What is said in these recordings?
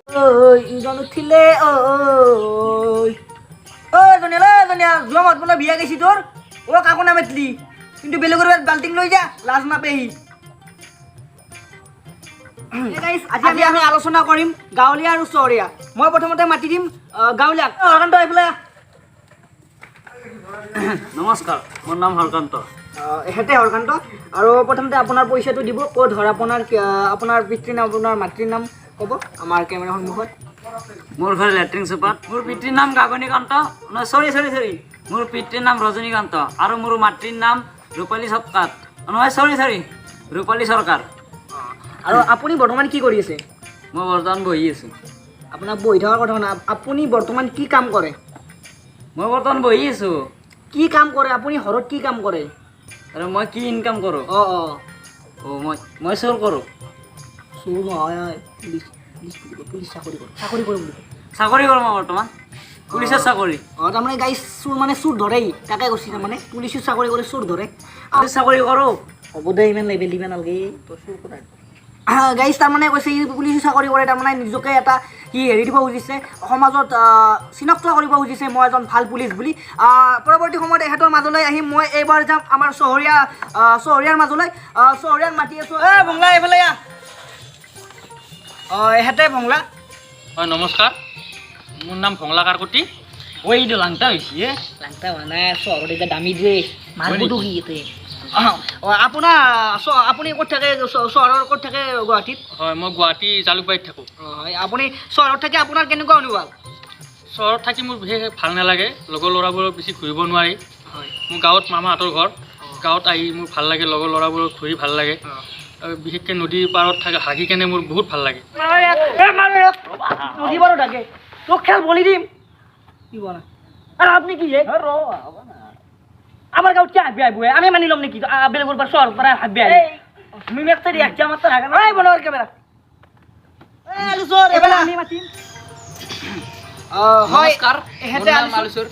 ঐ ইজন উঠিলে ঐ ধনিয়া যোৱা মত বোলে বিয়া গেছি তোৰ কাকো নামাতলি কিন্তু বেলেগৰ বাল্টিং লৈ যা লাজ নাপেহি আজি আমি আলোচনা কৰিম গাঁৱলীয়া আৰু চহৰীয়া মই প্ৰথমতে মাতি দিম গাঁৱলীয়াক হৰকান্ত এইফালে নমস্কাৰ মোৰ নাম হৰকান্ত এখেতে হৰকান্ত আৰু প্ৰথমতে আপোনাৰ পৰিচয়টো দিব ক'ত হয় আপোনাৰ পিতৃৰ নাম আপোনাৰ মাতৃৰ নাম ক'ব আমাৰ কেমেৰা সন্মুখত মোৰ ঘৰ লেট্ৰিন চুপাত মোৰ পিতৃৰ নাম গাগনীকান্ত চৰি মোৰ পিতৃৰ নাম ৰজনীকান্ত আৰু মোৰ মাতৃৰ নাম ৰূপালী সৎকাত চৰি ৰূপালী চৰকাৰ আৰু আপুনি বৰ্তমান কি কৰি আছে মই বৰ্তমান বহি আছোঁ আপোনাৰ বহি থকাৰ কথা নাই আপুনি বৰ্তমান কি কাম কৰে মই বৰ্তমান বহি আছোঁ কি কাম কৰে আপুনি ঘৰত কি কাম কৰে আৰু মই কি ইনকাম কৰোঁ মই চোৰ কৰোঁ চোৰ নহয় পুলিচ চাকৰি কৰোঁ চাকৰি কৰোঁ মই বৰ্তমান পুলিচৰ চাকৰি তাৰমানে গাই চোৰ মানে চোৰ ধৰেই তাকে কৈছে তাৰমানে পুলিচৰ চাকৰি কৰে চোৰ ধৰে চাকৰি কৰোঁ হ'ব দে ইমান লেবেল দিব নালাগে তই চোৰ কৰা গাইজ তাৰমানে কৈছে ই পুলিচৰ চাকৰি কৰে তাৰমানে নিজকে এটা সি হেৰি দিব খুজিছে সমাজত চিনাক্ত কৰিব খুজিছে মই এজন ভাল পুলিচ বুলি পৰৱৰ্তী সময়ত এহেঁতৰ মাজলৈ আহিম মই এইবাৰ যাম আমাৰ চহৰীয়াৰ মাজলৈ চহৰীয়াক মাতি আছোঁ ভংলা এইফালে এহেঁতে ভংলা হয় নমস্কাৰ মোৰ নাম ভংলা কাৰকটি এইটো লাংটা হৈছে লাংটা হোৱা নাই চহৰত এতিয়া দামী দিয়ে মালটো কি ইয়াতে আপুনি ক'ত থাকে চহৰৰ ক'ত থাকে গুৱাহাটীত হয় মই গুৱাহাটী জালুকবাৰীত থাকোঁ হয় আপুনি চহৰত থাকি আপোনাৰ কেনেকুৱা অনুভৱ চহৰত থাকি মোৰ বিশেষ ভাল নালাগে লগৰ ল'ৰাবোৰক বেছি ঘূৰিব নোৱাৰি হয় মোৰ গাঁৱত মামাহঁতৰ ঘৰ গাঁৱত আহি মোৰ ভাল লাগে লগৰ ল'ৰাবোৰক ঘূৰি ভাল লাগে আৰু বিশেষকৈ নদীৰ পাৰত থাকে হাগি কেনে মোৰ বহুত ভাল লাগে নদী পাৰত থাকে তোক খেল বলি দিম কি বনা আৰু আপুনি কি আমাৰ গাঁৱত কি হাবি আহিব আমি মানি ল'ম নেকি বেলেগৰ পৰা চহৰৰ পৰা হাবি আহি তুমি মেকতে দি একজাম মাত্ৰ থাকে নাই বনোৱাৰ কেমেৰা আমি মাতিম নমস্কাৰ মোৰ নাম আলুচুৰ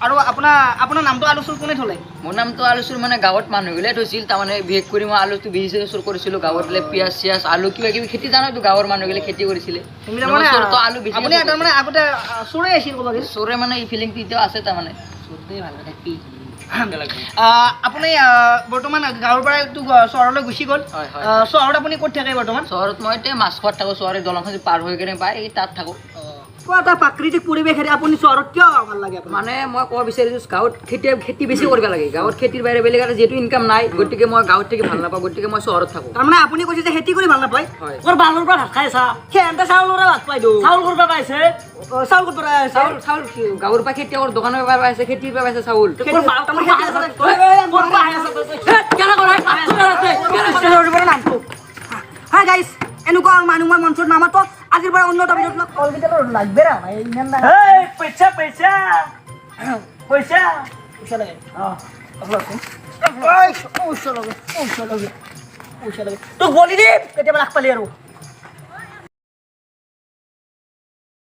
আৰু আপোনাৰ নামটো আলুচুৰ কোনে থলে মোৰ নামটো আলুচুৰ মানে গাঁৱত মানুহগিলে থৈছিল তাৰমানে বিশেষ কৰি মই আলুটো বেছি চুৰ কৰিছিলোঁ গাঁৱত বোলে পিঁয়াজ চিয়াজ আলু কিবা কিবি খেতি জানোতো গাঁৱৰ মানুহগিলে খেতি কৰিছিলে আলু বেছি আপুনি তাৰমানে আগতে চোৰে আছিল ক'ব গ'লে চোৰে মানে এই ফিলিংটো এতিয়াও আছে তাৰমানে চোৰটোৱে ভালকৈ থাকি আপুনি বৰ্তমান গাঁৱৰ পৰা চহৰলৈ গুচি গ'ল চহৰত আপুনি ক'ত থাকে বৰ্তমান চহৰত মই এতিয়া মাছখোৱাত থাকোঁ চহৰৰ দলংখন পাৰ হৈ কেনে পাই এই তাত থাকোঁ এটা প্ৰাকৃতিক পৰিৱেশ আপুনি চহৰত কিয় ভাল লাগে মানে মই ক'ব বিচাৰিছোঁ গাঁৱত খেতি বেছি কৰিব লাগে গাঁৱত খেতিৰ বাহিৰে বেলেগ এটা যিহেতু ইনকাম নাই গতিকে মই গাঁৱত থাকি ভাল নাপাওঁ গতিকে মই চহৰত থাকোঁ তাৰমানে আপুনি কৈছে যে খেতি কৰি ভাল নাপায় মোৰ বালৰ পৰা ভাত খাইছা সেহেঁতে চাউলৰ ভাত পাই দিওঁ চাউল কৰিব পাইছে চাউল ক'ত চাউল গাঁৱৰ পৰা খেতিয়কৰ দোকানৰ পৰা পাইছে খেতিৰ পৰা পাইছে চাউল নামটো হাই গাইছ এনেকুৱা মানুহ মই মঞ্চত নামাতো আজিৰ পৰা উন্নত ভিতৰত লাগবে ৰা ইমান পইচা লাগে তোক বলি দিম কেতিয়াবা লাগ পালি আৰু